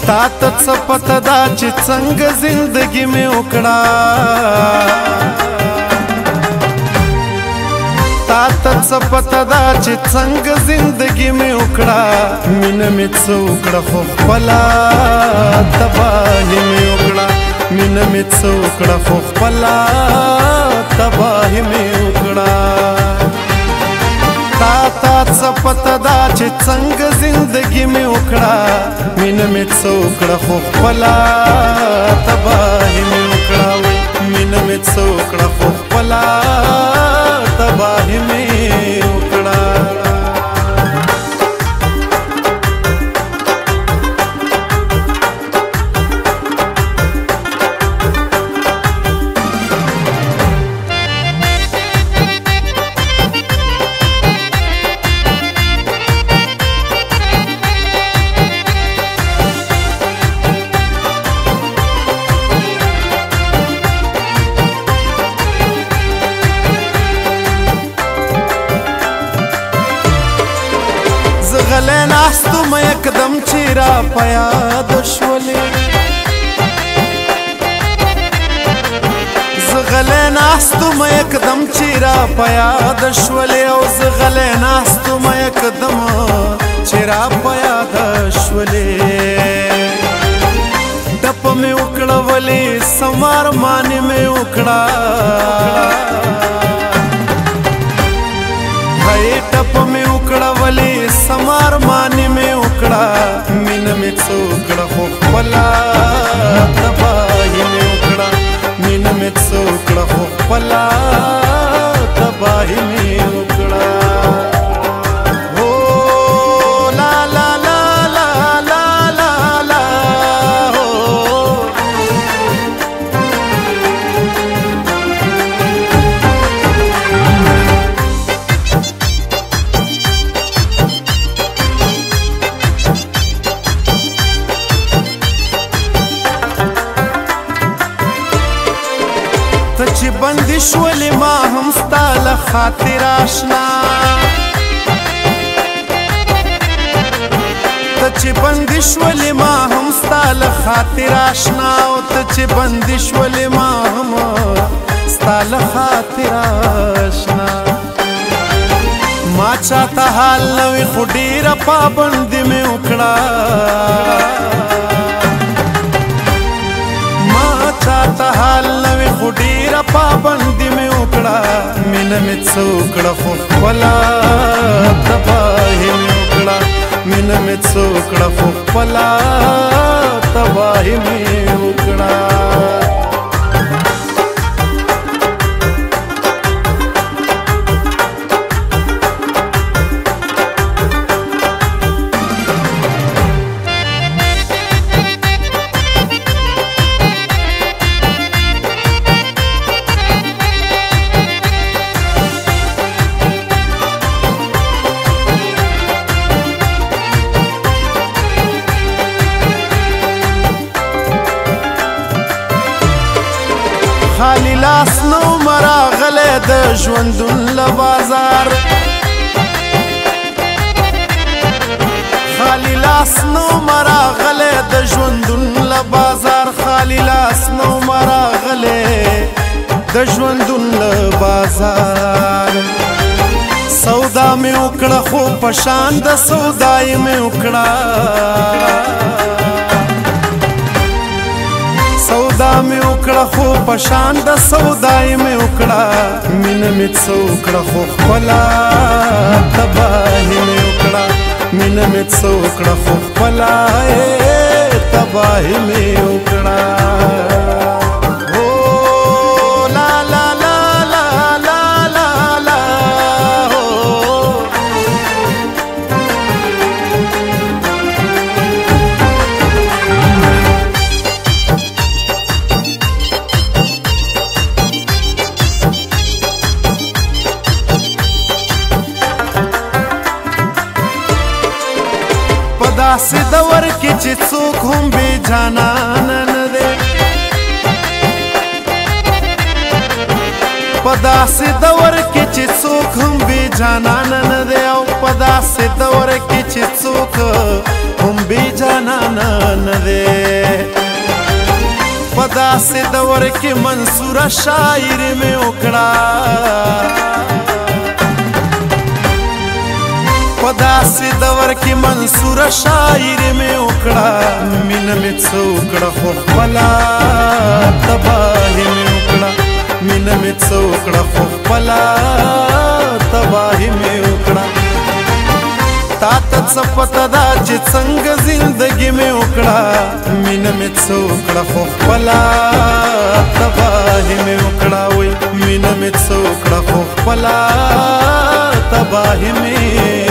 تا ته څه پته ده چې څنګه زندګي مې وکړه تا ته څه پته ده چې څنګه زندګي مې وکړه مینه مې څه وکړه خو خپله تباهي مې وکړه مینه مې څه وکړه خو خپله تباهي مې وکړه تا ته څه پته ده چې څنګه زندګي مې وکړه مینه مې څه وکړه خو خپله تباهي مې وکړه مینه مې څه وکړه خو خپله تباهي مې وکړه غلی ناستم یکدم چې را په یاد شولې زه غلی ناستم یکدم چې را په یاد شولې او زه غلی ناستم یکدم چې را په یاد شولې ټپه مې وکړه ولې سمارمانې مې وکړه ټپه مې وکړه ولې سمارمانې مې وکړه مینه مې څه وکړه خو خپله تباهي مې وکړه مینه مې څه وکړه خو خپله تباهي مې وکړه ته چې بندي شولې ما هم ستا له خاطر اشنا ته چې بندي شولې ما هم ستا له خاطر اشنا او ته چې بندي شولې ما هم ستا له خاطر اشنا ما چاته حال نه وي خو ډېره پابندي مې وکړه چاته حال نه وي خو ډېره پابندي مې وکړه مینه مې څه وکړه خو خپله تباهي مې وکړه مینه مې څه وکړه خو خپله تباهي مې وکړه خالی لاس نو مراغلی د ژوندون له بازار خالی لاس نو مراغلی د ژوندون له بازار خالی لاس نو مراغلی د ژوندون له بازار سودا مې وکړه خو په شان د سودای مې وکړه سودا مې وکړه خو په شان د سودای مې وکړه مینه مې څه وکړه خو خپله تباهي مې وکړه مینه مې څه وکړه خو خپله تباهي مې وکړه داسې دور کې چې څوک هم بې جانانه نه دی په داسې دور کې چې څوک هم بې جانانه نه دی او په داسې دور کې چې څوک هم بی جانانا ندے پدا سے دور کی منصور شاعر میں اکڑا پدا سے دور کی منصور شاعر میں اکڑا من میں څوکڑا خو خپلا تباہی میں اکڑا من میں څوکڑا خو خپلا تباہی میں اکڑا تا ته څه پته ده چې څنګه زندګي مې وکړه مینه مې څوکړه خو خپله تباهي مې وکړه وی مینه مې څوکړه خو خپله تباهي مې